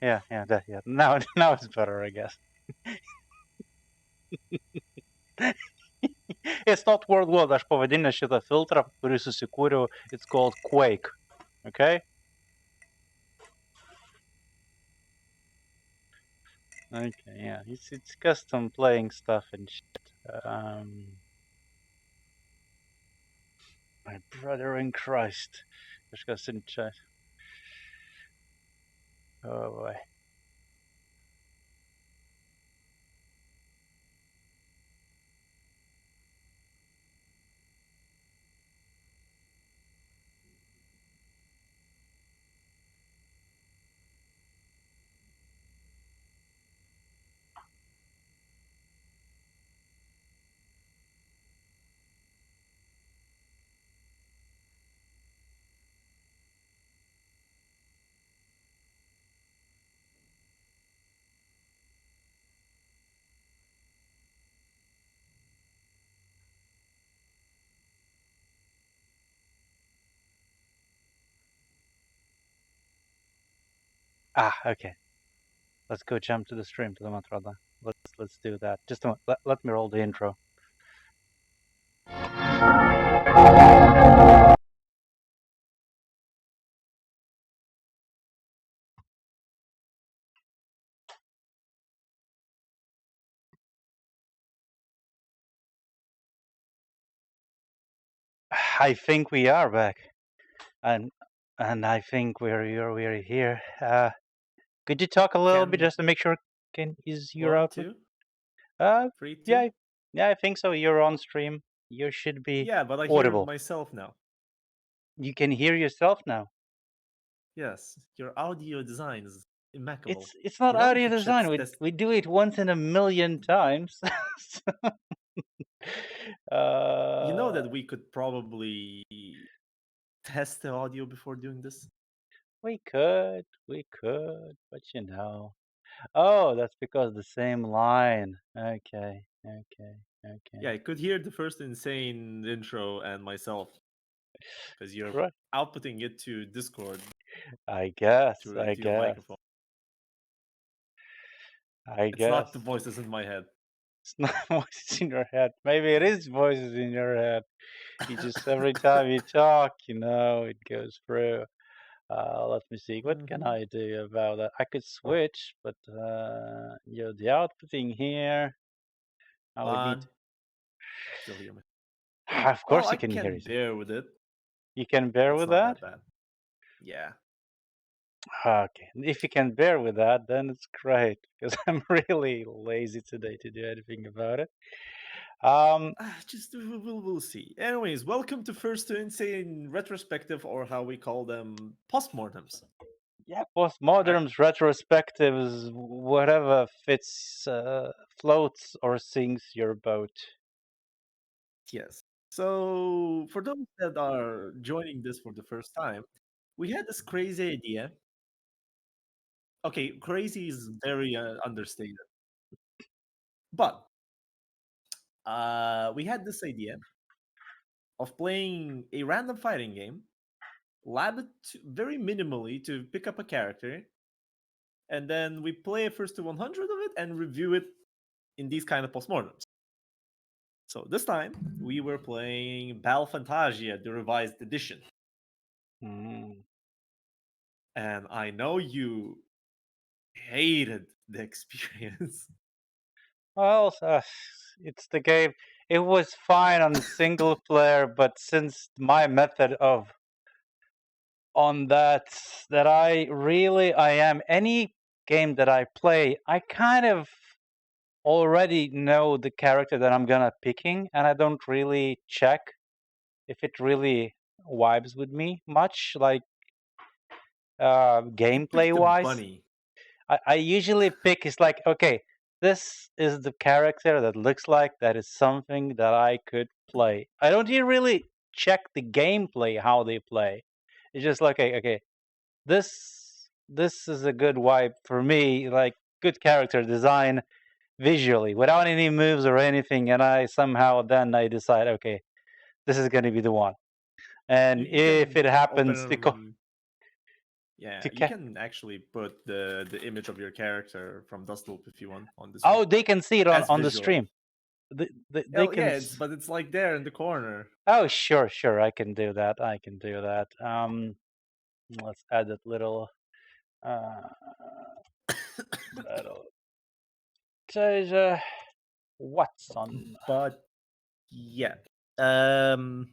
Yeah. Now it's better, I guess. It's not word load. Aš pavadinęs šitą filtrą, kurį susikūriau, it's called Quake. Okay? Okay, yeah. It's custom playing stuff and shit. My brother in Christ. Kažkas in chat. Oh boy. Okay. Let's go jump to the stream to the Matrada. Let's do that. Just a moment. Let me roll the intro. I think we are back, and I think we're here. Could you talk a little bit just to make sure is your output? 3, 2. Yeah, I think so. You're on stream. You should be but I audible. hear myself now. You can hear yourself now. Yes, your audio design is immaculate. It's not audio the design. chat's We do it once in a million times. You know that we could probably test the audio before doing this? We could, but you know. Oh, that's because the same line. Okay. Yeah, I could hear the first insane intro and myself because you're Right. outputting it to Discord I guess. to your microphone. It's not the voices in my head. It's not voices in your head. Maybe it is voices in your head. You just every time you talk, it goes through. Let me see. What can I do about that? I could switch, but the outputting here. I would need. Still hear me. Of course, you can hear it. bear with it. You can bear with that? That bad. Yeah. Okay. If you can bear with that, then it's great because I'm really lazy today to do anything about it. Just we'll see. Anyways, welcome to First to Insane retrospective, or how we call them, postmortems. Yeah, postmoderns, retrospectives, whatever fits, floats or sinks your boat. Yes. So, for those that are joining this for the first time, we had this crazy idea. Okay, crazy is very understated. But we had this idea of playing a random fighting game, lab it very minimally to pick up a character, and then we play a first to 100 of it and review it in these kind of postmortems. So this time we were playing Fansasia, the revised edition. Mm. And I know you hated the experience. Well, it's the game. It was fine on single player, but since my method of on that I am any game that I play, I kind of already know the character that I'm gonna picking, and I don't really check if it really vibes with me much, like gameplay wise. I usually pick, it's like, okay, this is the character that looks like that is something that I could play. I don't even really check the gameplay, how they play. It's just like, okay, this is a good vibe for me, like good character design visually, without any moves or anything, and I decide, okay, this is going to be the one. And if it happens, Yeah, to you ca- can actually put the image of your character from Dustloop if you want on the screen Oh, they can see it as on the visual. stream. They Oh can. yeah, it's like there in the corner. Oh, sure, sure. I can do that. I can do that. Let's add that little uh, battle. Taser. Watson. But yeah, um,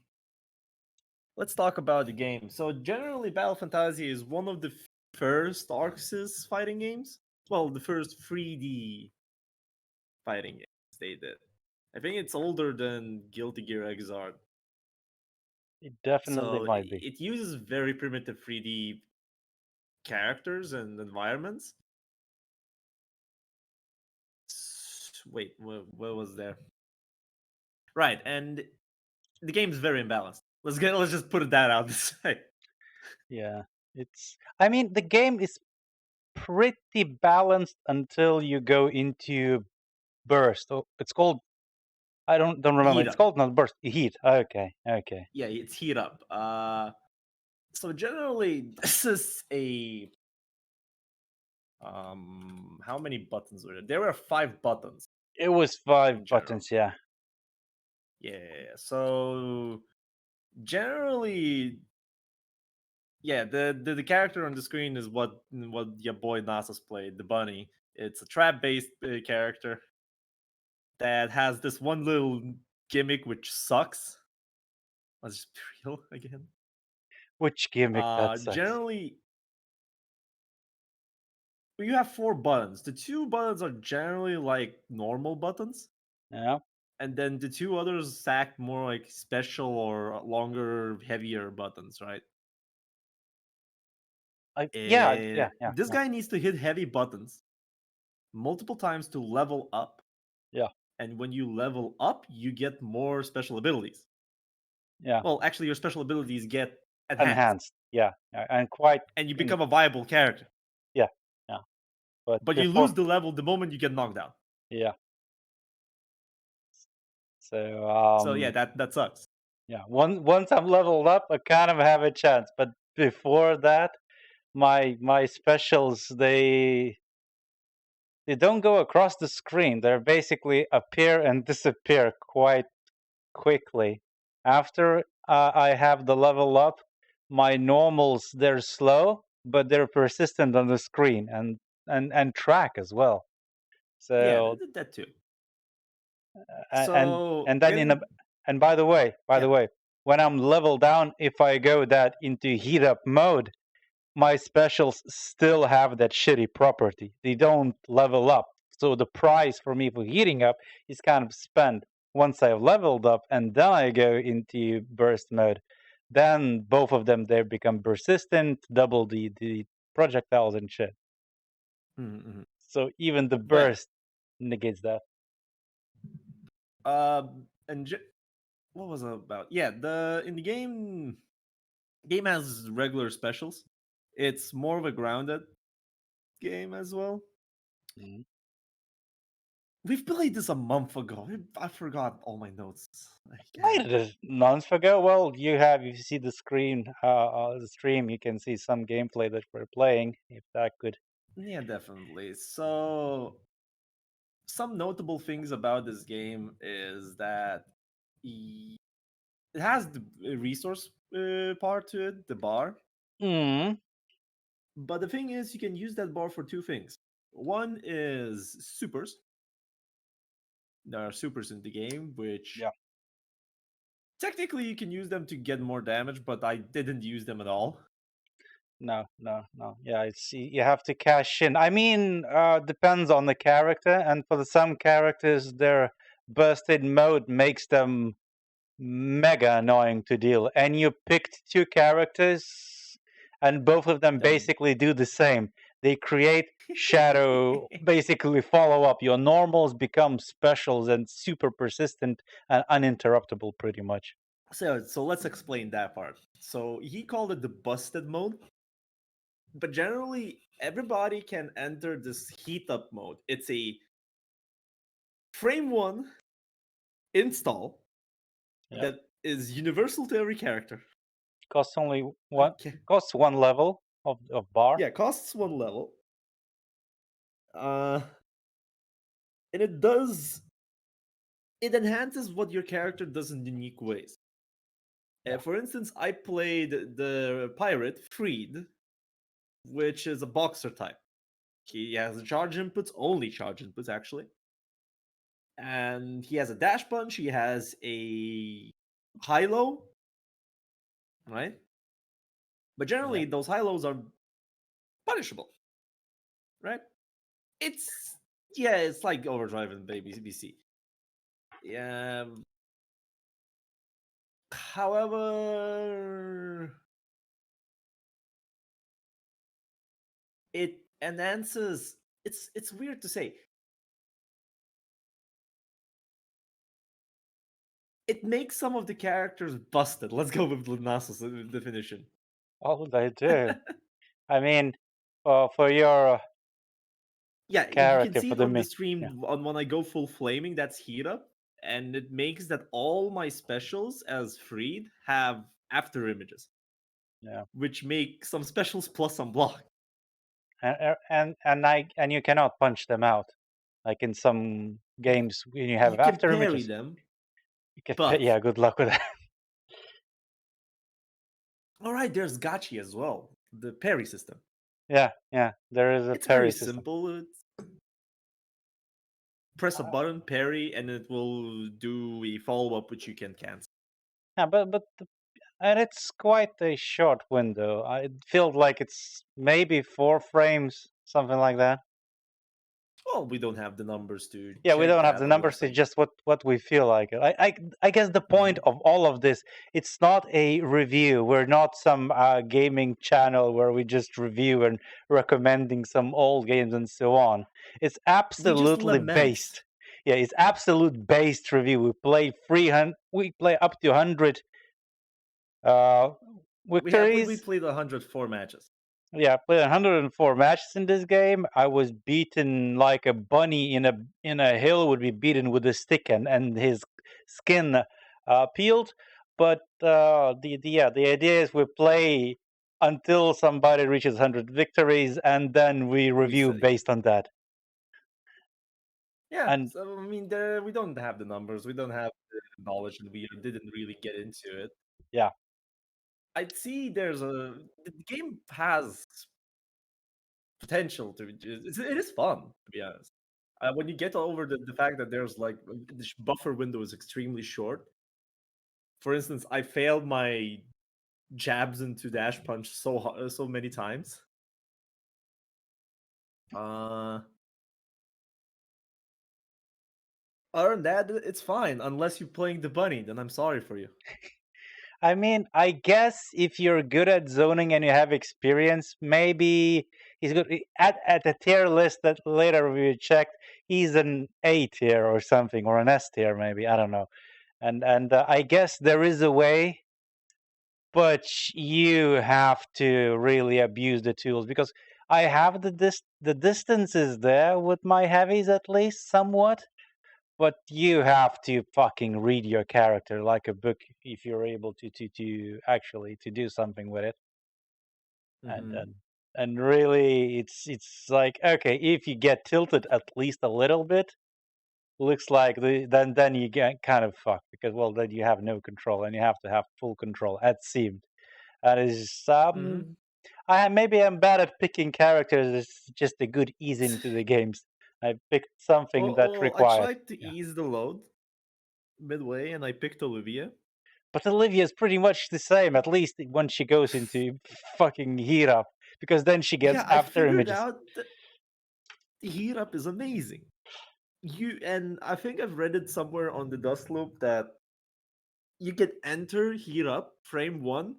let's talk about the game. So generally, Battle Fantasy is one of the first Arc Sys fighting games. Well, the first 3D fighting games they did. I think it's older than Guilty Gear Xrd. It definitely So might be. it uses very primitive 3D characters and environments. Wait, what was there? Right, and the game's very imbalanced. Let's just put that out this way. Yeah. It's. I mean, the game is pretty balanced until you go into burst. Oh, it's called. I don't remember. Heat It's up. called not burst. Heat. Okay. Okay. Yeah, it's heat up. So generally, this is a how many buttons were there? There were 5 buttons It was 5 in general. buttons. Yeah. Yeah. So generally, yeah, the character on the screen is what your boy Nasus played, the bunny. It's a trap based character that has this one little gimmick which sucks. Let's just be real again. Which gimmick that sucks. Generally, you have 4 buttons. The 2 buttons are generally like normal buttons, Yeah. and then the 2 others act more like special or longer, heavier buttons, right? Yeah. Yeah. Yeah. This Yeah. guy needs to hit heavy buttons multiple times to level up, Yeah. and when you level up, you get more special abilities. Yeah. Well, actually, your special abilities get enhanced, Enhanced. Yeah. And quite. and you In, become a viable character. yeah. Yeah. But But you before. lose the level the moment you get knocked down. Yeah. So So yeah, that sucks. yeah. Once I'm leveled up, I kind of have a chance. But before that, my specials they don't go across the screen. They basically appear and disappear quite quickly. After I have the level up, my normals they're slow, but they're persistent on the screen and track as well. Yeah, So that too. and So and then in a getting and by the way, yeah. when I'm level down, if I go that into heat up mode, my specials still have that shitty property. They don't level up. So the price for me for heating up is kind of spent once I've leveled up and then I go into burst mode. Then both of them they become persistent, double the projectiles and shit. Mm-hmm. So even the But burst negates that. and what was it about? Yeah, the in the game has regular specials. It's more of a grounded game as well. Mhm. We've played this a month ago. I forgot all my notes. Played it months ago. Well, if you see the screen, the stream, you can see some gameplay that we're playing. If that could. Yeah, definitely. So some notable things about this game is that it has the resource part to it, the bar. Mm, But the thing is, you can use that bar for 2 things. One is supers. There are supers in the game, which yeah. technically you can use them to get more damage, but I didn't use them at all. No, no, no. Yeah, it's you have to cash in. I mean, depends on the character, and for some characters, their busted mode makes them mega annoying to deal. And you picked 2 characters, and both of them Then basically do the same. They create shadow, basically follow up. Your normals become specials and super persistent and uninterruptible, pretty much. so let's explain that part. So he called it the busted mode, but generally everybody can enter this heat up mode. It's a frame one install Yeah, that is universal to every character. costs only one Okay. costs one level. of bar. Yeah, costs one level. Uh, and it enhances what your character does in unique ways. Yeah, For instance, I played the pirate Freed, which is a boxer type. He has charge inputs, only charge inputs actually, and he has a dash punch. He has a high low, right? But yeah. generally, those high lows are punishable, right? It's yeah, it's like overdrive in baby BC. Yeah. However, it enhances. It's weird to say. It makes some of the characters busted. Let's go with Nasa's definition. Oh, they do. I mean, for your Yeah, you can character, see for it the on the me. Yeah, stream on when I go full flaming. That's heat up, and it makes that all my specials as freed have after images, yeah. which make some specials plus some block. And you cannot punch them out, like in some games when you You have can after parry images. them, You can, but yeah, good luck with that. all right, there's Gachi as well, the parry system. Yeah, yeah. There is a It's very parry system. simple. It's press a Uh, button, parry, and it will do a follow up which you can cancel. yeah, and it's quite a short window. It feels like it's maybe 4 frames, something like that. Well, we don't have the numbers to Yeah, we check don't have that the on the numbers. It's thing. just what we feel like. I guess the point Hmm. of all of this, it's not a review. We're not some gaming channel where we just review and recommending some old games and so on. It's We just absolutely lament. based. Yeah, it's absolute based review. We play 300. We play up to 100 uh, We victories. played 104 matches. Yeah, I played 104 matches in this game. I was beaten like a bunny in a hill would be beaten with a stick, and his skin peeled. But the idea is we play until somebody reaches 100 victories, and then we We review say, based on that. yeah. And So I mean, there we don't have the numbers. We don't have the knowledge, and we didn't really get into it. yeah, I'd see the game has potential to. It is fun to be honest. When you get over the fact that there's like the buffer window is extremely short. For instance, I failed my jabs into dash punch so many times. Uh, Other than that, it's fine unless you're playing the bunny. Then I'm sorry for you. I mean, I guess if you're good at zoning and you have experience, maybe he's good at the tier list that later we checked. He's an A tier or something, or an S tier, maybe. I don't know. And I guess there is a way, but you have to really abuse the tools because I have the distance is there with my heavies at least somewhat, but you have to fucking read your character like a book if you're able to actually to do something with it. and Hmm. and and really it's like, okay, if you get tilted at least a little bit, looks like then you get kind of fucked because, well, then you have no control and you have to have full control, it seemed. That is Hmm. maybe I'm bad at picking characters. It's just a good ease into the games. I picked something that I required. tried to Yeah. ease the load midway, and I picked Olivia. But Olivia's pretty much the same, at least when she goes into fucking heat up, because then she gets Yeah, I after figured images. out that the heat up is amazing. I think I've read it somewhere on the dust loop that you can enter heat up frame one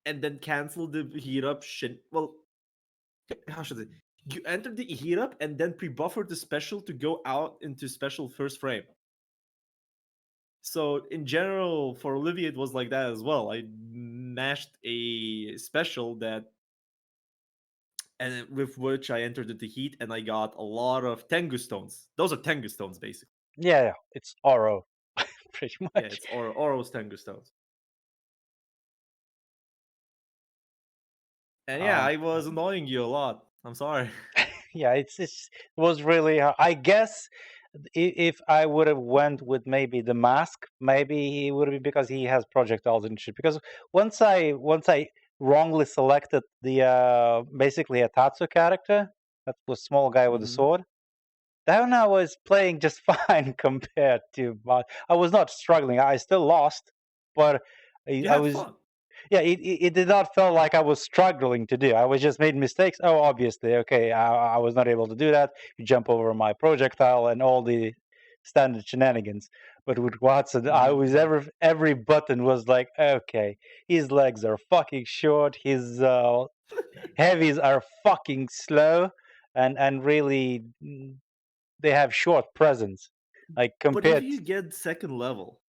and then cancel the heat up shit. Well, how should I? You enter the heat up and then pre-buffer the special to go out into special first frame. So in general, for Olivia, it was like that as well. I mashed a special that, and with which I entered into heat, and I got a lot of Tengu stones. Those are Tengu stones, basically. Yeah, yeah, it's Oro, pretty Yeah, much. it's Oro's Tengu stones. And yeah, Um, I was annoying you a lot. I'm sorry. yeah, it was really hard. I guess if I would have went with maybe the mask, maybe he would be because he has projectiles and shit. Because once I wrongly selected the basically a Tatsu character, that was small guy with a Hmm. sword. Then I was playing just fine compared to. I was not struggling. I still lost, but I You I had was fun. yeah, it did not feel like I was struggling to do. I was just made mistakes. Oh, obviously, okay, I was not able to do that. You jump over my projectile and all the standard shenanigans. But with Watson, I was Hmm. every button was like, okay, his legs are fucking short. His heavies are fucking slow, and really they have short presence. Like But if compared you get second level,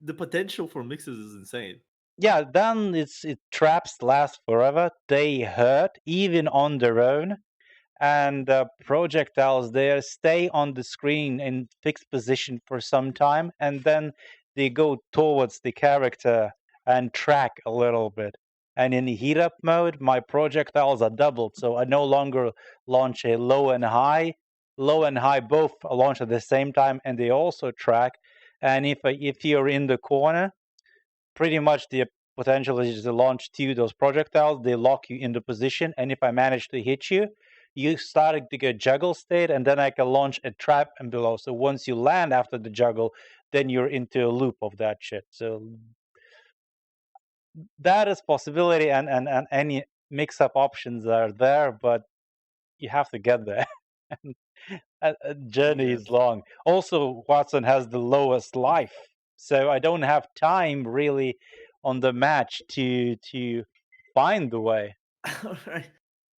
the potential for mixes is insane. yeah, then it traps last forever. They hurt even on their own, and projectiles there stay on the screen in fixed position for some time, and then they go towards the character and track a little bit. And in the heat up mode, my projectiles are doubled, so I no longer launch a low and high. Low and high both launch at the same time, and they also track. And if you're in the corner, pretty much the potential is to launch two those projectiles. They lock you into position, and if I manage to hit you, you started to get juggle state, and then I can launch a trap and below. So once you land after the juggle, then you're into a loop of that shit. So that is possibility, and any mix-up options are there, but you have to get there. Journey is Yes. long. Also, Watson has the lowest life, so I don't have time really on the match to find the way. All right.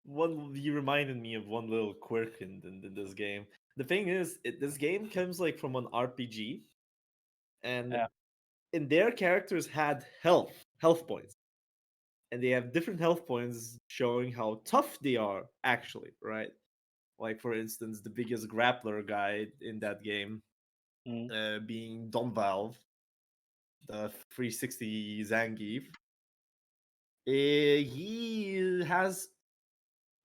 One you reminded me of one little quirk in this game. The thing is, this game comes like from an RPG, and Yeah, in their characters had health points, and they have different health points showing how tough they are actually, right? Like for instance, the biggest grappler guy in that game, mm, being Don Valve, the 360 Zangief. He has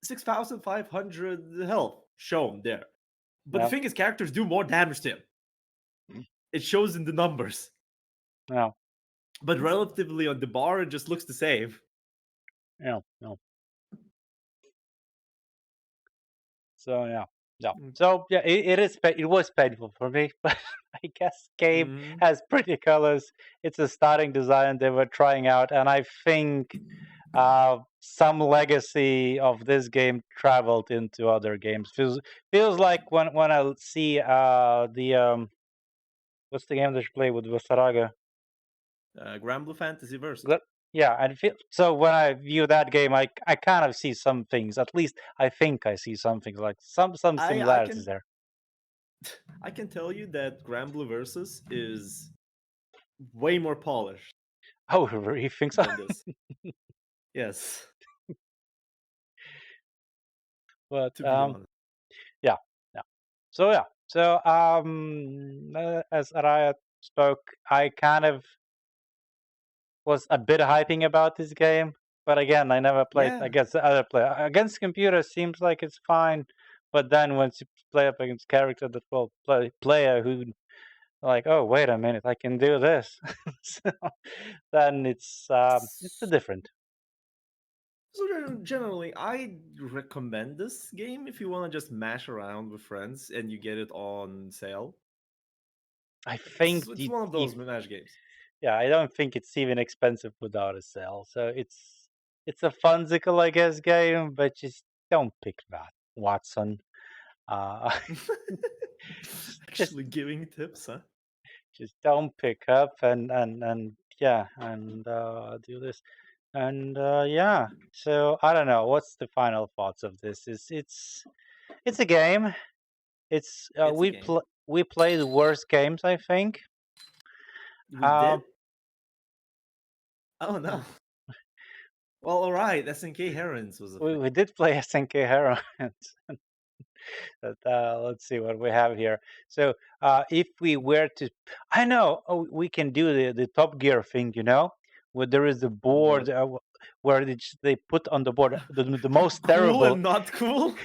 6,500 health shown there. But the yeah, thing is, characters do more damage to him. It shows in the numbers. yeah, But relatively on the bar, it just looks the same. yeah, yeah. So yeah, yeah. So yeah, it is. It was painful for me, but I guess game Mm-hmm. has pretty colors. It's a starting design they were trying out, and I think some legacy of this game traveled into other games. Feels like when I see the what's the game that you play with Vasaraga? Granblue Fantasy Versus. Yeah, and so when I view that game, I kind of see some things. At least I think I see some things like some I I similarities can there. I can tell you that Granblue Versus is way more polished Oh, you think so? than this. Yes, But to be honest. yeah, yeah. So yeah, so as Araya spoke, I kind of was a bit hyping about this game, but again, I never played Yeah. against the other player. Against computer seems like it's fine, but then once you play up against character that will player who like, oh wait a minute, I can do this, so then it's a different. So generally, I recommend this game if you want to just mash around with friends and you get it on sale. I It's think it's the one of if those mash games. yeah, I don't think it's even expensive without a sale. So it's a funsical, I guess, game, but just don't pick that, Watson. Uh, just Actually, giving tips, huh? just don't pick up and yeah and do this and yeah. So I don't know. What's the final thoughts of this? It's a game. It's It's a game. we play the worst games, I think. We Uh, did. Oh no. Well, all right. SNK Herons was a thing. we did play SNK Heroines. But, let's see what we have here. So if we were to, I know we can do the Top Gear thing, where there is a board. What? where they put on the board the most Cool terrible. and not cool.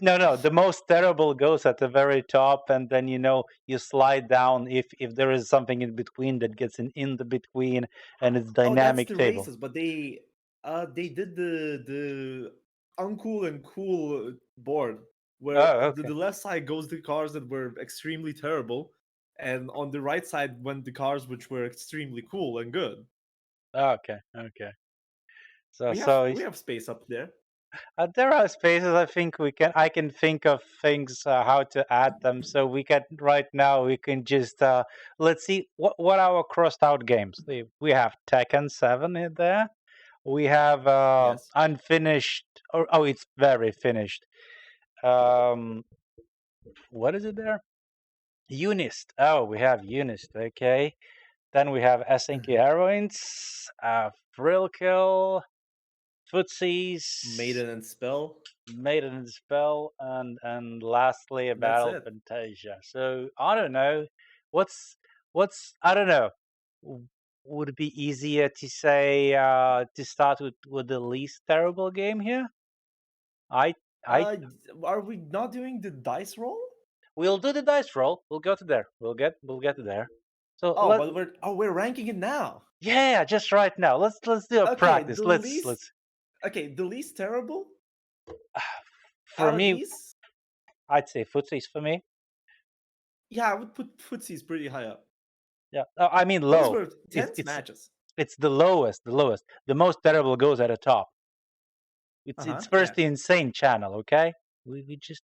No, the most terrible goes at the very top, and then you slide down if there is something in between that gets in the between, and it's Oh, that's dynamic the table. races, but they did the uncool and cool board where Oh, the, okay. the left side goes the cars that were extremely terrible, and on the right side went the cars which were extremely cool and good. Okay, okay. So We have so we have space up there. there are spaces. I can think of things how to add them. So we can right now we can just let's see what our crossed out games. We have Tekken 7 in there. We have Yes. unfinished. Oh, it's very finished. Um, what is it there? Unist. Oh, we have Unist. Okay. Then we have Asinki Heroines, Thrill Kill, Footsies, Maiden and Spell. Maiden and Spell, and lastly a That's Battle it. Fantasia. So I don't know. What's I don't know. Would it be easier to say to start with the least terrible game here? I I Uh, are we not doing the dice roll? We'll do the dice roll. We'll go to there. We'll get to there. So Oh, let but we're ranking it now. yeah, just right now. Let's do a Okay, practice. the least Let's okay, the least terrible for out of me, these. I'd say footsies for me. Yeah, I would put Footsies pretty high up. Yeah, I mean Those low. were It's tense it's matches. it's the lowest. The lowest. The most terrible goes at the top. It's Yeah. first the insane channel. Okay, we just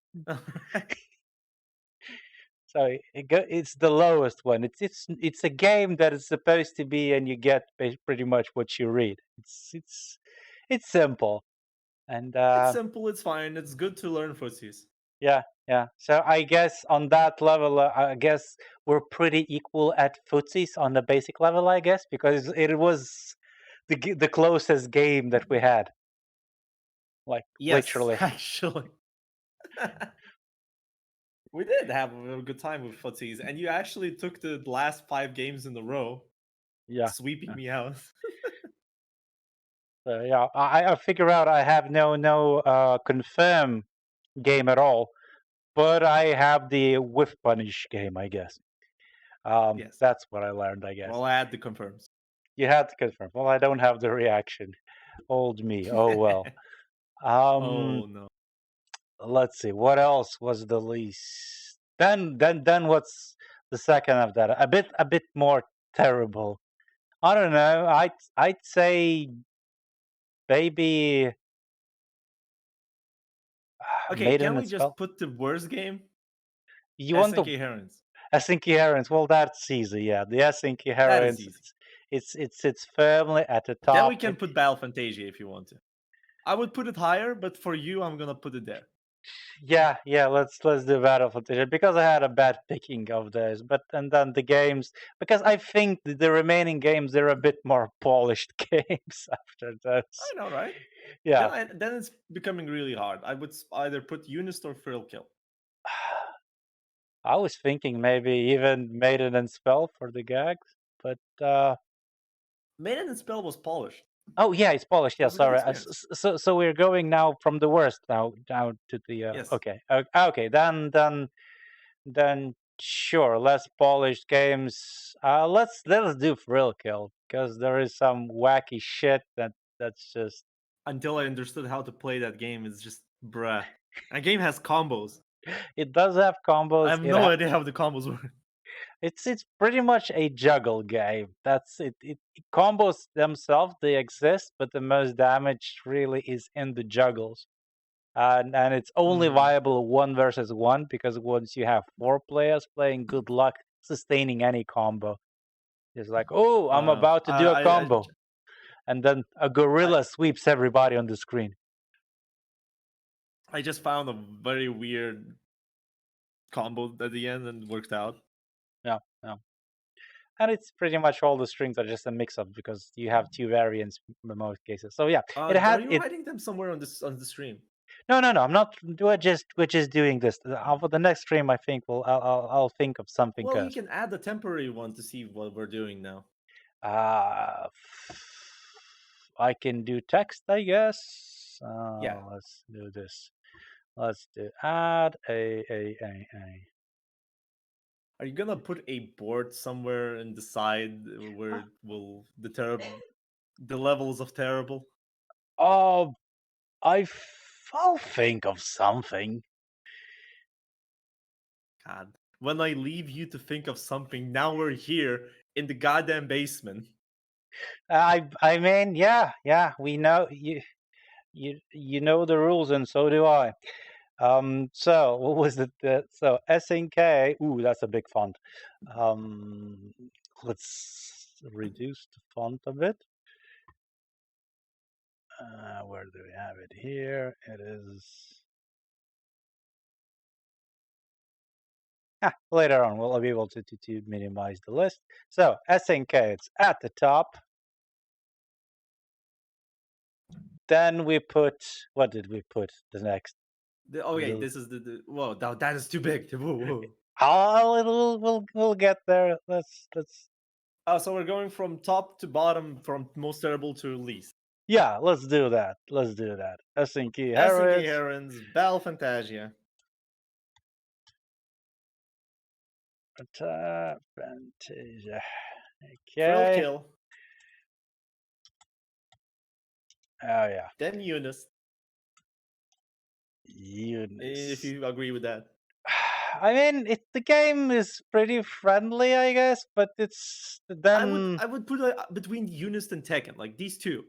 so it's the lowest one. It's a game that is supposed to be, and you get pretty much what you read. It's simple, and It's simple. It's fine. It's good to learn Footsies. yeah, yeah. So I guess on that level, I guess we're pretty equal at footsies on the basic level. I guess because it was the closest game that we had, like Yes, literally. actually, we did have a good time with Footsies, and you actually took the last 5 games in a row, Yeah. sweeping me out. So yeah, I figure out I have no confirm game at all, but I have the whiff punish game. I guess. Yes. That's what I learned. I guess Well, I had the confirms. you had to confirm. Well, I don't have the reaction. Old me. Oh well. Um, Oh no. let's see. What else was the least? Then what's the second of that? A bit more terrible. I don't know. I'd say maybe Okay, Maiden can and we just Spell. put the worst game? You want the SNK Herons. Helsinki Herons? Well, that's easy. Yeah, the Helsinki That is Herons. easy. It sits firmly at the Then we top. can put Battle Fantasia if you want to. I would put it higher, but for you, I'm gonna put it there. Yeah. Let's do Battle for Titan because I had a bad picking of those. But and then the games because I think the remaining games they're a bit more polished games after those. I know, right? Yeah. Then it's becoming really hard. I would either put Unist or Thrill Kill. I was thinking maybe even Maiden and Spell for the gags, but Maiden and Spell was polished. oh yeah, it's polished. It Yeah, was a good sorry. experience. So we're going now from the worst now down to the Yes. okay. Okay, then sure, less polished games. Let's do Thrill Kill because there is some wacky shit that's just Until I understood how to play that game, it's just bruh. That game has combos. it does have I combos. have no idea how the combos work. It's pretty much a juggle game. That's it. Combos themselves they exist, but the most damage really is in the juggles. And it's only Mm. viable 1 versus 1 because once you have 4 players playing, good luck sustaining any combo. It's like, oh, I'm about to do a combo, and then a I gorilla sweeps everybody on the screen. I just found a very weird combo at the end and worked out. Yeah, yeah. And it's pretty much all the strings are just a mix-up because you have 2 variants in most cases. So yeah, it Are had you it. hiding them somewhere on the stream? No, I'm not. We're just doing this for the next stream. I think I'll think of something Well, you else. can add the temporary one to see what we're doing now. Uh, I can do text, I guess. Yeah. Let's do this. Let's do add a. Are you gonna put a board somewhere in the side where it will deter the levels of terrible? Oh, I'll think of something. God. When I leave you to think of something, now we're here in the goddamn basement. I mean, yeah, we know you know the rules, and so do I. So what was it? So SNK. Ooh, that's a big font. Um, let's reduce the font a bit. Where do we have it here? It is. Later on, we'll be able to minimize the list. So SNK, it's at the top. Then we put, what did we put the next? Okay, The, this is the whoa, that is too big. Whoa, whoa. we'll get there. Let's Oh, so we're going from top to bottom, from most terrible to least. yeah, let's do that. Let's do that. SNK SNK Harris. Herons, Bell Fantasia, Fantasia. Thrill Okay. Kill, Oh yeah. then Eunice, if Eunice. you agree with that. I mean, the game is pretty friendly, I guess, but it's then. I would put between Eunice and Tekken, like these two.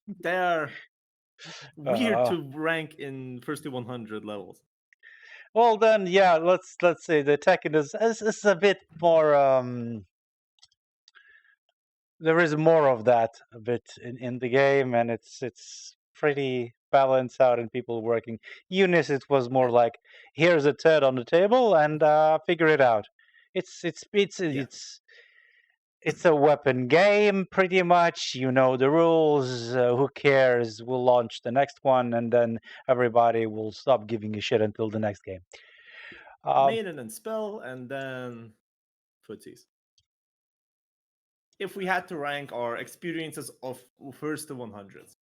They're weird Uh, to rank in first to 100 levels. well, then, yeah. Let's say the Tekken is a bit more. There is more of that a bit in the game, and it's pretty balanced out and people working. Eunice, it was more like here's a turd on the table and figure it out. Yeah, It's a weapon game, pretty much. You know the rules. Who cares? We'll launch the next one, and then everybody will stop giving a shit until the next game. Uh, Maiden and Spell, and then footsies. If we had to rank our experiences of first to 100s,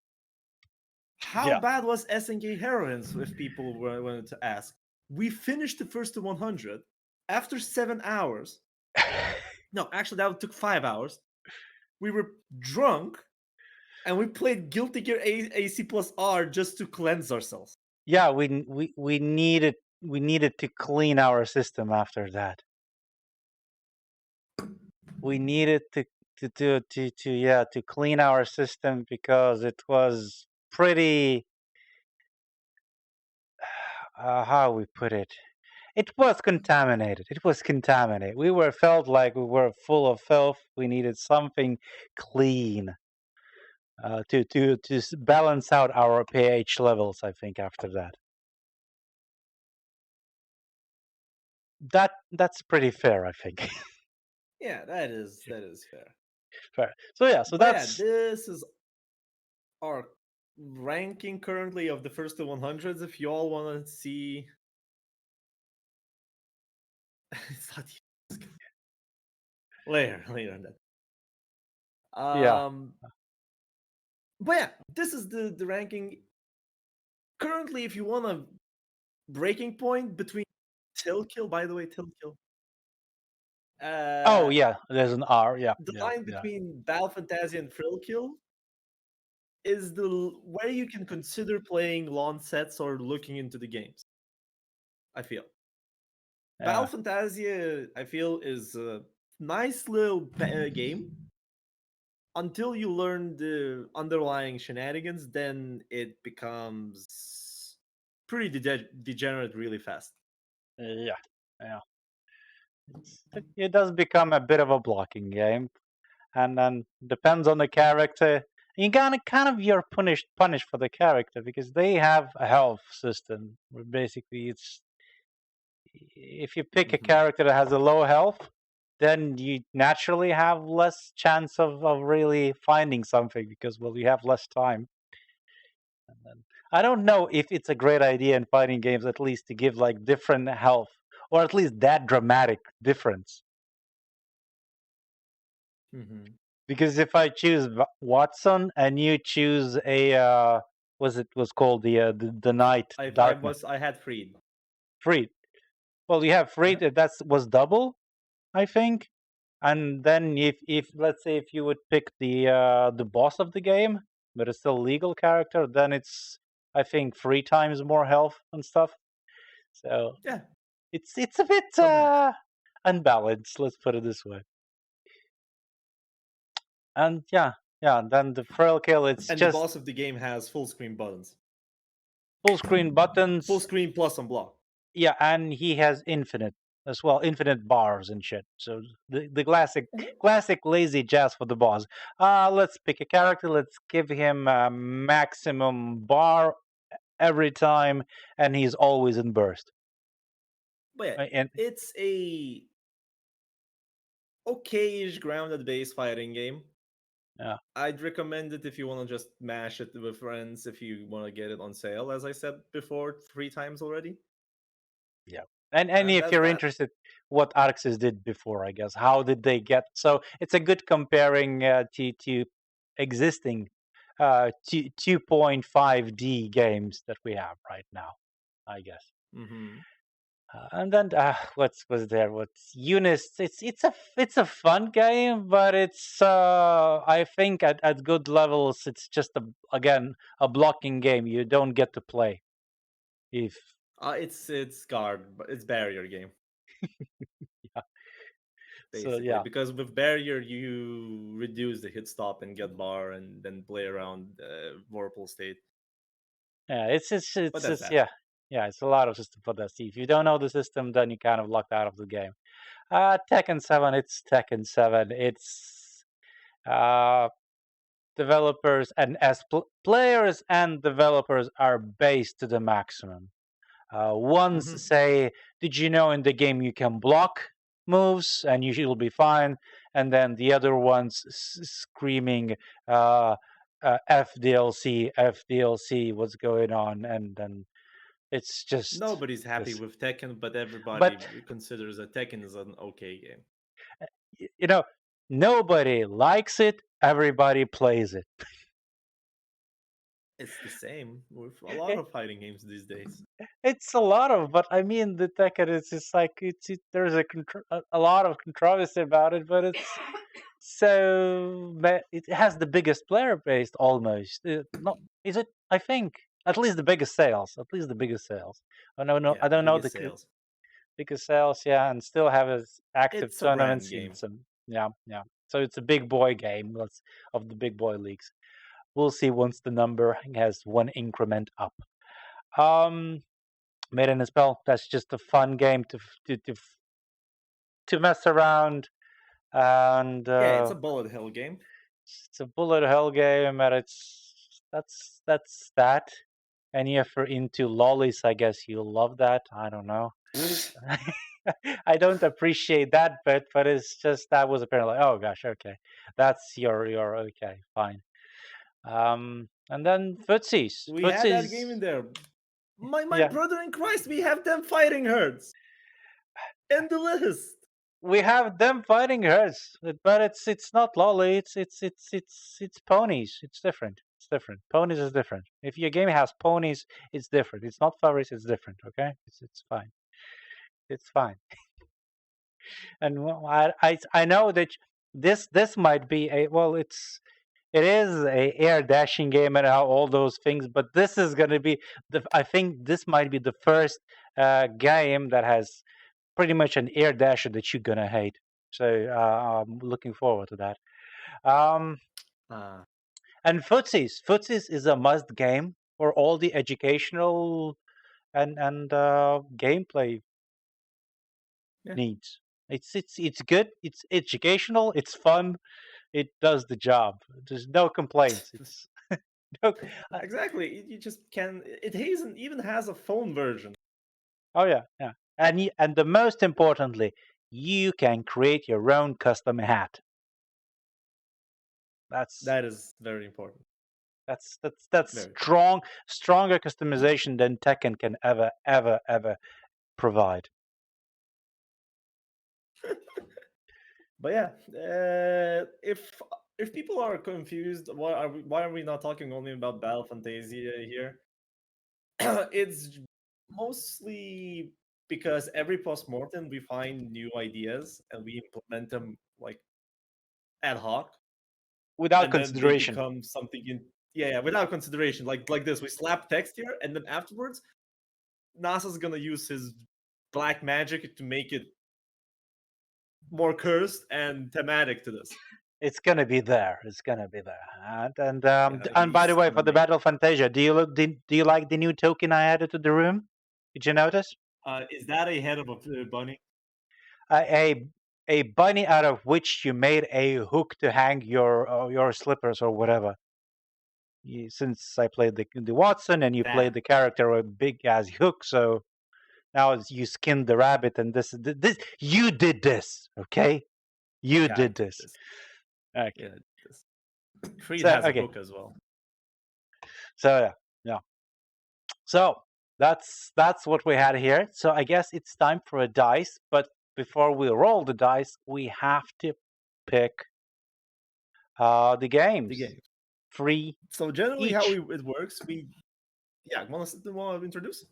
how yeah. bad was SNK Heroines, if people wanted to ask? We finished the first to 100 after 7 hours. No, actually, that took 5 hours. We were drunk and we played Guilty Gear AC plus R just to cleanse ourselves. Yeah, we needed to clean our system after that. We needed to clean our system because it was pretty how we put it. It was contaminated. It was contaminated. We were felt like we were full of filth. We needed something clean to balance out our pH levels. I think after that. That's pretty fair. I think. Yeah, that is fair. Fair. So yeah. So But yeah, that's this is our ranking currently of the first to 100s. If you all want to see, it's not later on that. yeah. But yeah, this is the ranking currently. If you want a breaking point between Till Kill, by the way, Till Kill. Oh Uh, yeah. There's an R. Yeah. the Yeah. line Yeah. between Battle Fantasy and Thrill Kill is the where you can consider playing lawn sets or looking into the games. I feel Battle Yeah. Fantasia, I feel, is a nice little game until you learn the underlying shenanigans. Then it becomes pretty degenerate really fast. Yeah. Yeah. It does become a bit of a blocking game, and then depends on the character. You gotta kind of you're punished for the character because they have a health system where basically it's if you pick a Mhm. character that has a low health, then you naturally have less chance of really finding something because well you have less time. And then, I don't know if it's a great idea in fighting games at least to give like different health or at least that dramatic difference. Mhm. Because if I choose Watson and you choose a was called the Night Darkness I had freed. Freed. Well, you have Freed. Uh-huh. That's was double, I think. And then if let's say if you would pick the boss of the game, but it's still a legal character, then it's I think 3 times more health and stuff. So Yeah, it's a bit some math. unbalanced. Let's put it this way. And yeah. Then the frail kill, it's And the just boss of the game has full screen buttons, full screen full buttons. screen plus unblock. Yeah, and he has infinite as well, infinite bars and shit. So the classic lazy jazz for the boss. Let's pick a character. Let's give him a maximum bar every time, and he's always in burst. But yeah, And it's a okayish grounded base fighting game. yeah, I'd recommend it if you want to just mash it with friends, if you want to get it on sale, as I said before 3 times already. yeah. And And if that's you're that. interested, what Arxis did before, I guess, how did they get? So it's a good comparing to existing 2.5D games that we have right now, I guess. Hmm. And then what's was there? What's Eunice? It's a fun game, but it's I think at good levels, it's just again a blocking game. You don't get to play if It's guard, but it's barrier game yeah. So basically, yeah, because with barrier you reduce the hit stop and get bar, and then play around Vorpal state. yeah. But that's It's that. yeah. It's a lot of system for that. If you don't know the system, then you kind of locked out of the game. Tekken 7. It's Tekken 7. It's uh developers and as players and developers are based to the maximum. Ones Hmm. say, "Did you know in the game you can block moves and you'll be fine?" And then the other ones screaming, "FDLC, FDLC, what's going on?" And then it's just Nobody's happy this. with Tekken, but everybody But considers that Tekken is an okay game. you know, nobody likes it. Everybody plays it. It's the same with a lot of fighting games these days. It's a lot of, but I mean, the Tekken is just like there's a lot of controversy about it, but it's so it has the biggest player base almost. Not is it? I think at least the biggest sales. At least the biggest sales. I don't know. Yeah, I don't know biggest the sales. biggest sales. Yeah, and still have as active It's a brand tournaments in game. some. Yeah, yeah. So it's a big boy game. Let's of the big boy leagues. We'll see once the number has one increment up. Um, Made in a spell. That's just a fun game to mess around, and Yeah, it's a bullet hell game. it's a bullet hell game, and that's that. And if you're into lollies, I guess you'll love that. I don't know. I don't appreciate that bit, but it's just that was apparently. Oh gosh, okay, that's your okay, fine. And then footsies, We had that footsies. game in there. My Yeah, brother in Christ, we have them fighting herds in the list. we have them fighting hers, but it's not lolly. It's ponies. It's different. It's different. Ponies is different. If your game has ponies, it's different. It's not furries. It's different. Okay, it's fine. It's fine. And I know that this might be a well. It is a air dashing game and all those things, but this is going to be I think this might be the first game that has pretty much an air dasher that you're gonna hate. So I'm looking forward to that. Um, Uh, and footsies is a must game for all the educational and gameplay yeah, needs. It's good. It's educational. It's fun. It does the job. There's no complaints. It's no. Uh, exactly. You just can. It even has a phone version. oh yeah, yeah. And the most importantly, you can create your own custom hat. That's That is very important. that's Very. stronger customization than Tekken can ever provide. But yeah, if if people are confused, why are we not talking only about Battle Fantasia here? It's mostly because every postmortem we find new ideas and we implement them like ad hoc, Without and then they consideration. become something in without consideration. Like this, we slap text here, and then afterwards, NASA's gonna use his black magic to make it more cursed and thematic to this. It's gonna be there. It's gonna be there. Yeah, And by the he's way, gonna for the make. Battle Fantasia, do you like the new token I added to the room? Did you notice? Is that a head of a bunny? A a bunny out of which you made a hook to hang your slippers or whatever. Since I played the Watson and you played That the character with big ass hook, so now you skinned the rabbit and this you did this, okay? You yeah, I did did this. this. Okay. Yeah, I did this. Freed So has a okay. hook as well. So yeah. So that's what we had here. So I guess it's time for a dice, but before we roll the dice, we have to pick the The games. game. 3 So generally, how each. it works, we want to introduce?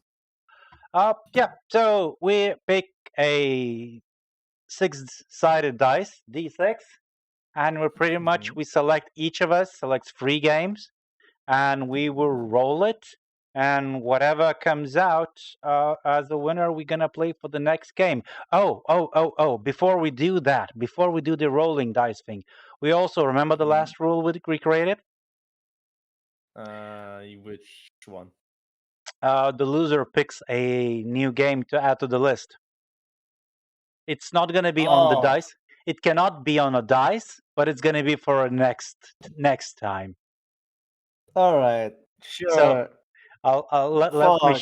Yeah. So we pick a six-sided dice, D6, and we pretty much Mhm. we select each of us selects 3 games, and we will roll it. And whatever comes out as the winner, we're gonna play for the next game. Oh! Before we do that, before we do the rolling dice thing, we also remember the Mhm. last rule we created. Which one? The loser picks a new game to add to the list. It's not gonna be on the Oh, dice. It cannot be on a dice, but it's gonna be for a next time. all right, So sure. I'll Fuck.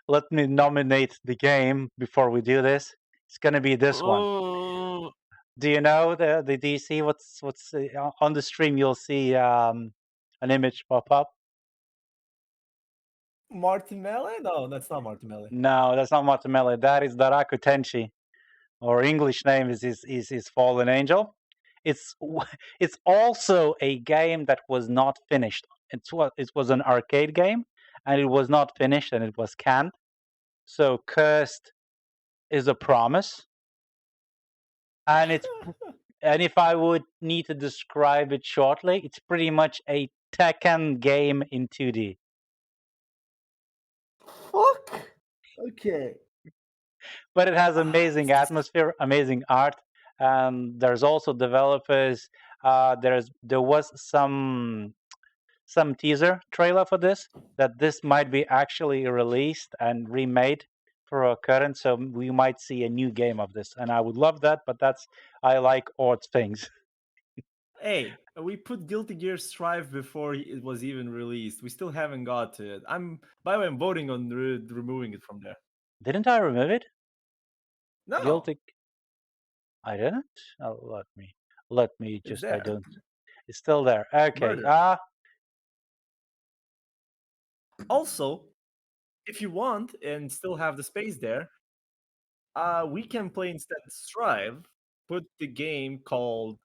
let me nominate the game before we do this. It's gonna be this one. Ooh, Do you know the do you see what's on the stream? You'll see an image pop up. Martinelli? No, that's not Martinelli. No, that's not Matamele. That is Daraku Tenshi, or English name is Fallen Angel. It's it's also a game that was not finished. It was an arcade game, and it was not finished, and it was canned. So cursed is a promise, and if I would need to describe it shortly, it's pretty much a Tekken game in 2D. Fuck. Okay. But it has amazing It's atmosphere, amazing art. There's also developers. There was some teaser trailer for this that this might be actually released and remade for a current, so we might see a new game of this, and I would love that. But I like odd things. Hey, we put Guilty Gear Strive before it was even released. We still haven't got to it. By the way, I'm voting on removing it from there. Didn't I remove it? No, Guilty. I didn't. Oh, let me it's just. I there. don't. It's still there. Okay. Murder. Also, if you want and still have the space there, we can play instead Strive. Put the game called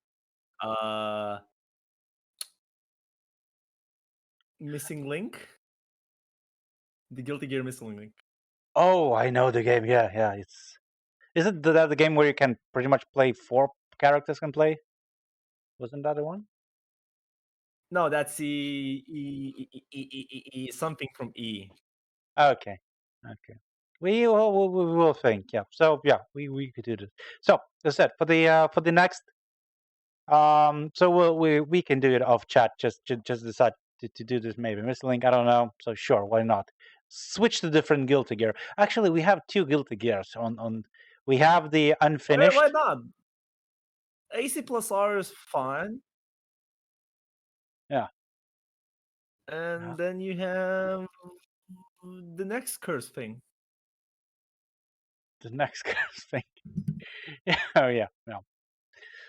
uh Missing Link. The Guilty Gear Missing Link. Oh, I know the game. Yeah. Isn't that the game where you can pretty much play 4 characters can play? Wasn't that the one? No, that's something from E. Okay. We will think. Yeah. So yeah, we could do this. So as I said, for the next so we can do it off chat. Just decide to do this maybe Mr. Link. I don't know. So sure, why not? Switch to different Guilty Gear. Actually, we have 2 Guilty Gears on. We have the Why unfinished. not? AC plus R is fine. Yeah. And then you have the next curse thing. The next thing. Yeah. Oh yeah.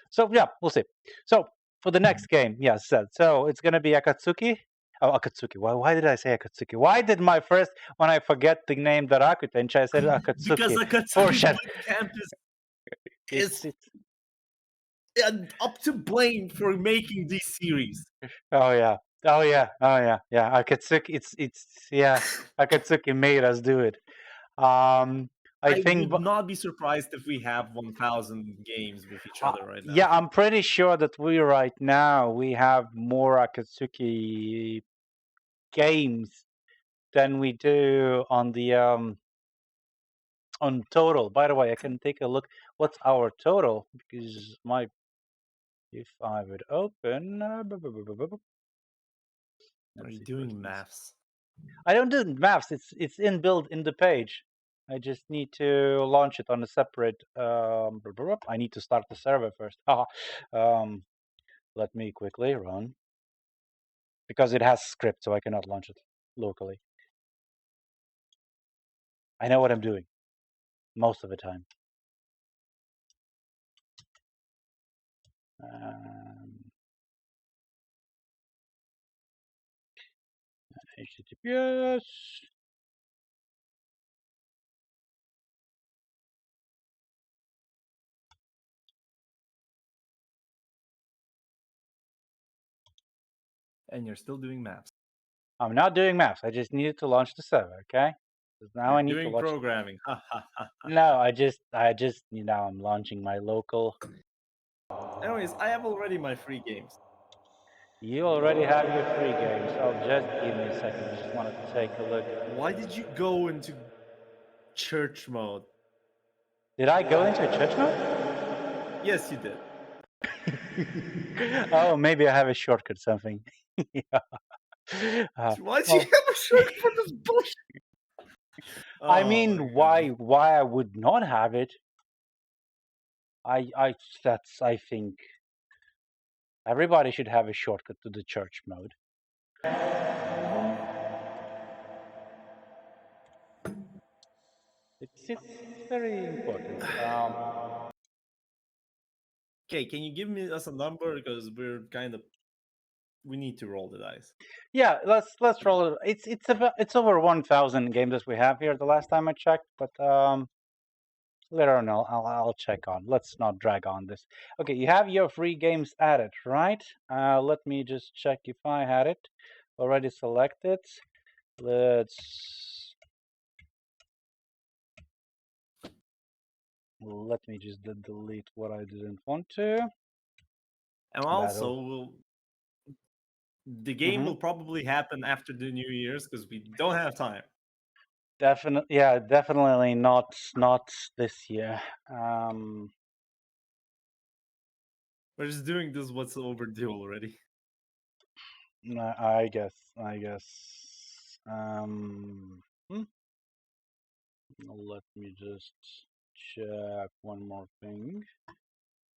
So yeah, we'll see. So for the next game, yes, so it's gonna be Akatsuki. Oh, Akatsuki. Why did I say Akatsuki? Why did my first when I forget the name Daraku Tenchi, I said Because Akatsuki? Akatsuki Foreshad. Boot Camp is It's and up to blame for making this series. Oh yeah. Oh yeah. Oh yeah. Yeah. Akatsuki. It's yeah. Akatsuki made us do it. I I think. would not be surprised if we have 1,000 games with each other right now. Yeah, I'm pretty sure that right now we have more Akatsuki games than we do on the on total. By the way, I can take a look. What's our total? Because my if I would open, Are let's you see first. doing maths? I don't do maps. It's inbuilt in the page. I just need to launch it on a separate. I need to start the server first. Let me quickly run because it has script, so I cannot launch it locally. I know what I'm doing most of the time. HTTPS. And you're still doing maths. I'm not doing maps. I just needed to launch the server. Okay. Now You're I need to doing launch. programming. Ha ha ha. No, I just I'm launching my local. Anyways, I have already my free games. You already have your free game, so just give me a second. I just wanted to take a look. Why did you go into church mode? Did I go into a church mode? Yes, you did. Oh, maybe I have a shortcut something. Why do you well, have a shortcut for this bullshit? I Oh my mean, god. why I would not have it? I think everybody should have a shortcut to the church mode. Mhm. It's very important. Okay, can you give me us a number because we need to roll the dice. Yeah, let's roll it. It's over 1,000 games that we have here. The last time I checked, but later on I'll check on. Let's not drag on this. Okay, you have your free games added, right? Let me just check if I had it already selected. Let me just delete what I didn't want to. And also, the game will probably happen after the New Year's because we don't have time. Definitely, yeah, definitely not this year. We're just doing this what's overdue already. I guess. Let me just check one more thing.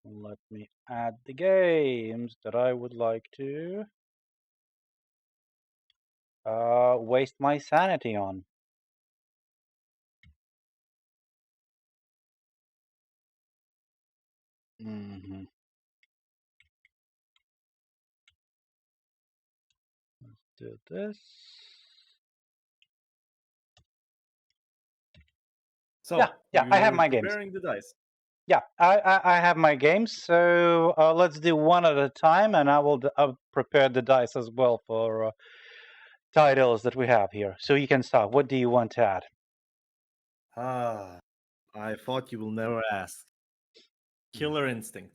Let me add the games that I would like to waste my sanity on. Mm-hmm. Let's do this. So, yeah, I have you're my games. preparing the dice. Yeah, I have my games. So let's do one at a time, and I'll prepare the dice as well for titles that we have here. So you can start. What do you want to add? Ah, I thought you will never ask. Killer Instinct.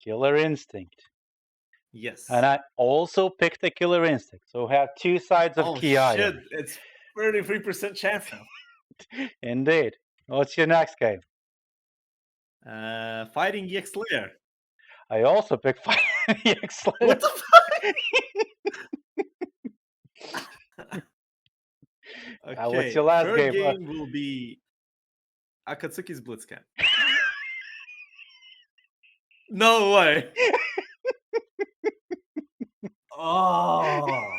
Killer Instinct. Yes. And I also picked the Killer Instinct. So we have two sides of Oh key shit! items. It's 33% chance now. Indeed. What's your next game? Fighting EX Lair. I also picked Fighting EX Lair. What the fuck? Okay. What's your last third game? game will be Akatsuki's Blitzcamp. No way. Oh.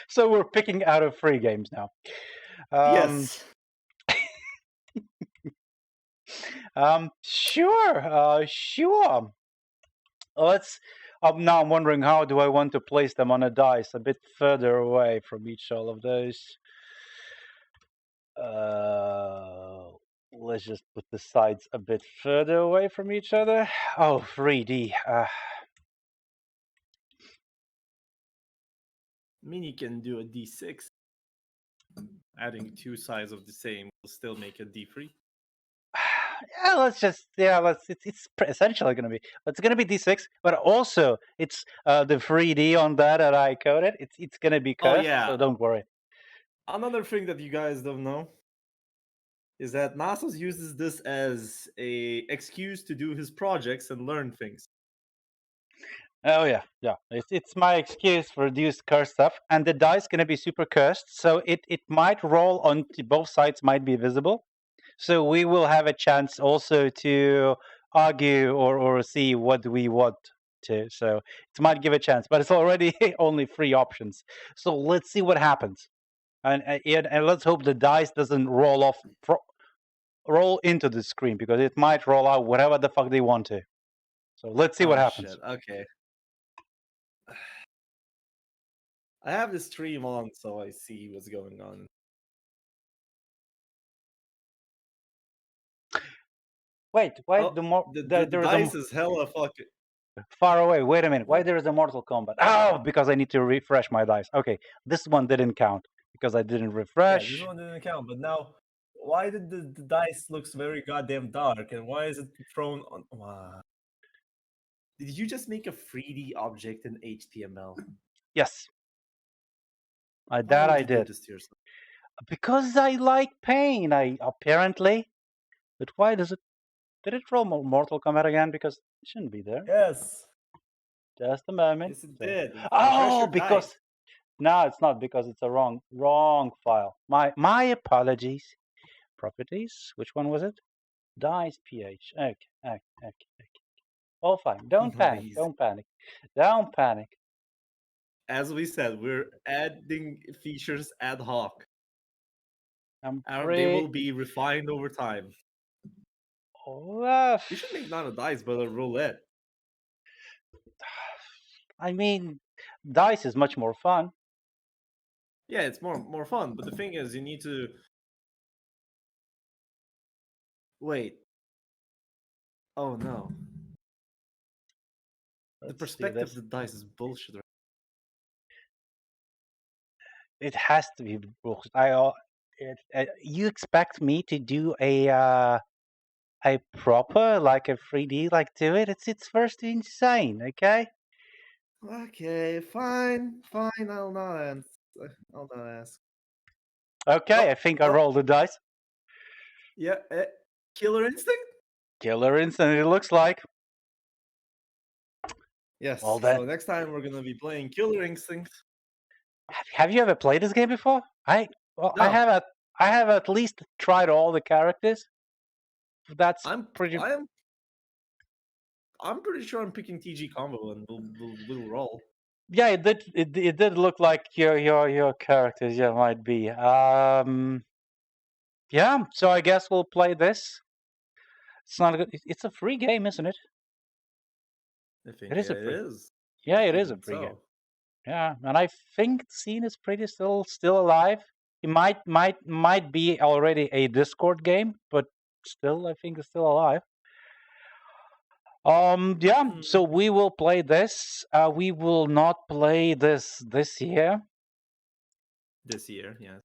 So we're picking out of free games now. Yes. Sure. Sure. Let's. Now I'm wondering how do I want to place them on a dice a bit further away from each all of those. Let's just put the sides a bit further away from each other. Oh, 3D. I mean, you can do a D6. Adding two sides of the same will still make a D3. It's essentially going to be, it's going to be D6, but also it's the 3D on that I coded. It's going to be Oh cursed, yeah. so don't worry. Another thing that you guys don't know is that Nasus uses this as a excuse to do his projects and learn things. Oh yeah. It's my excuse for reduced curse stuff, and the dice going to be super cursed, so it might roll on both sides, might be visible. So we will have a chance also to argue or see what we want to. So it might give a chance, but it's already only three options. So let's see what happens, and let's hope the dice doesn't roll into the screen, because it might roll out whatever the fuck they want to. So let's see what happens. Shit. Okay. I have the stream on, so I see what's going on. Wait, why Oh, the there is dice is hella fucking. far away? Wait a minute. Why What? there is a Mortal Kombat? Oh, because I need to refresh my dice. Okay, this one didn't count because I didn't Yeah, refresh. this one didn't count. But now, why did the dice looks very goddamn dark, and why is it thrown on? Wow. Did you just make a 3D object in HTML? Yes, Why that would I you do did this to yourself? because I like pain. I apparently, but why does it? Did it roll Mortal Kombat again? Because it shouldn't be there. Yes. Just a moment. Yes, it So, did. Refresh oh, your because dice. no, it's not, because it's a wrong file. My apologies. Properties. Which one was it? Dice ph. Okay. All fine. Don't panic. Easy. Don't panic. Don't panic. As we said, we're adding features ad hoc. I'm They pretty. will be refined over time. Oh, You should make not a dice, but a roulette. I mean, dice is much more fun. Yeah, it's more fun. But the thing is, you need to wait. Oh no, the Let's do perspective this. of the dice is bullshit. It has to be books. You expect me to do a proper, like a 3D, like to it? It's first insane, okay? Okay, fine. I'll not answer. I'll not ask. Okay, I think I Oh, rolled the dice. yeah. Killer instinct. Killer instant, it looks like. Well Yes. then, So next time we're gonna be playing Killer Instinct. have you ever played this game before? I No, have at least tried all the characters. That's I'm pretty. I'm I'm pretty sure I'm picking TG combo and we'll roll. Yeah, it did look like your characters. Yeah, might be. Yeah. So I guess we'll play this. It's not a good. It's a free game, isn't it? I It think is it a free. is. Yeah, it is a Even free game. so. Yeah, and I think Scene is pretty still alive. It might be already a Discord game, but still, I think it's still alive. Yeah. So we will play this. We will not play this year. This year, yeah.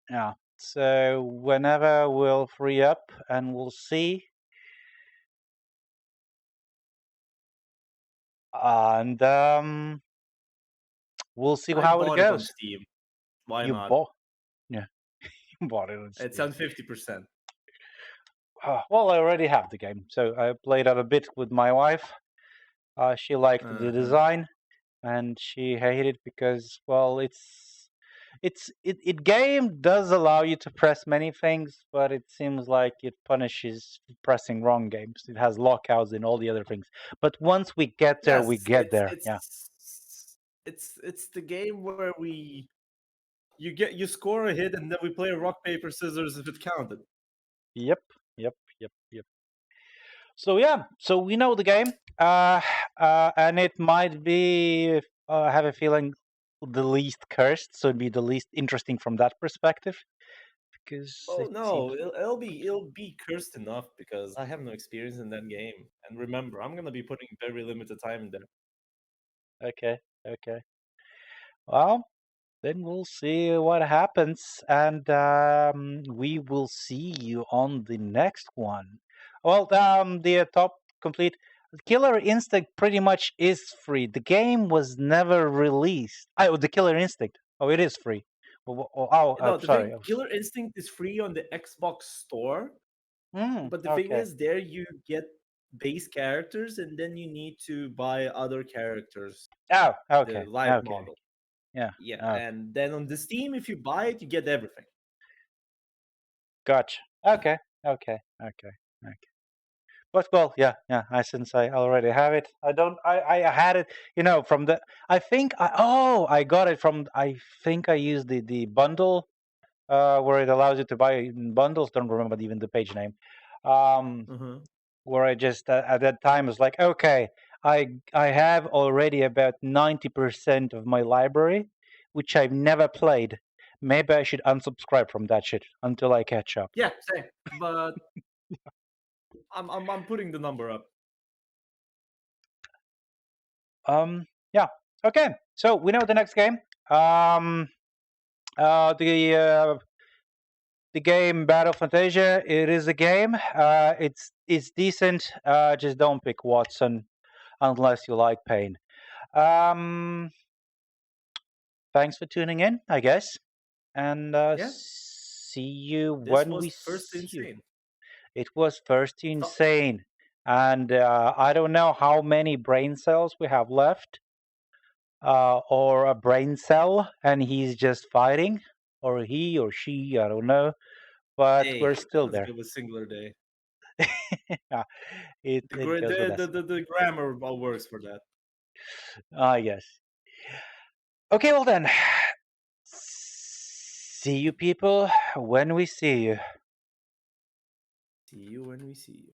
Yeah. So whenever we'll free up, and we'll see. And we'll see I how it bought it on goes. Steam. Why You not? bought, yeah, you bought it on It's Steam. on 50%. Well, I already have the game, so I played it a bit with my wife. She liked the design, and she hated it because, well, it game does allow you to press many things, but it seems like it punishes pressing wrong games. It has lockouts and all the other things. But once we get there, we Yes, get there. Yeah. it's the game where you score a hit and then we play rock paper scissors if it counted. Yep. So yeah, so we know the game, and it might be. I have a feeling the least cursed, so it'd be the least interesting from that perspective, because Oh it seems. no, it'll be cursed enough because I have no experience in that game. And remember, I'm gonna be putting very limited time in there. Okay, okay. Well, then we'll see what happens, and we will see you on the next one. Well, the top complete Killer Instinct pretty much is free. The game was never released. Oh, the Killer Instinct. Oh, it is free. No, the Sorry. thing, Killer Instinct is free on the Xbox Store, but the thing Okay. is, there you get base characters, and then you need to buy other characters, Oh, the okay. live Okay. model. Yeah. Yeah, Okay. and then on the Steam, if you buy it, you get everything. Gotcha. Okay. Okay. Okay. Okay. But well, yeah, yeah. Since I already have it, I don't. I had it, from the. I think I got it from. I think I used the bundle, where it allows you to buy in bundles. Don't remember even the page name. Um, Uh-huh. where I just at that time was like, okay, I have already about 90% of my library, which I've never played. Maybe I should unsubscribe from that shit until I catch up. Yeah, same. But I'm putting the number up. Yeah. Okay. So we know the next game. Um, uh, the uh, the game Battle Fantasia. It is a game. It's decent. Just don't pick Watson unless you like pain. Um, Thanks for tuning in, I guess, and Yeah, see you this when was we first see you. insane. It was first So, insane, and I don't know how many brain cells we have left, or a brain cell, and he's just fighting, or he or she, I don't know, but hey, we're still let's there. go with singular day. Yeah, it The it gra- goes with the us. the, the, the grammar works for that. Yes. Okay, well then, see you people when we see you. See you when we see you.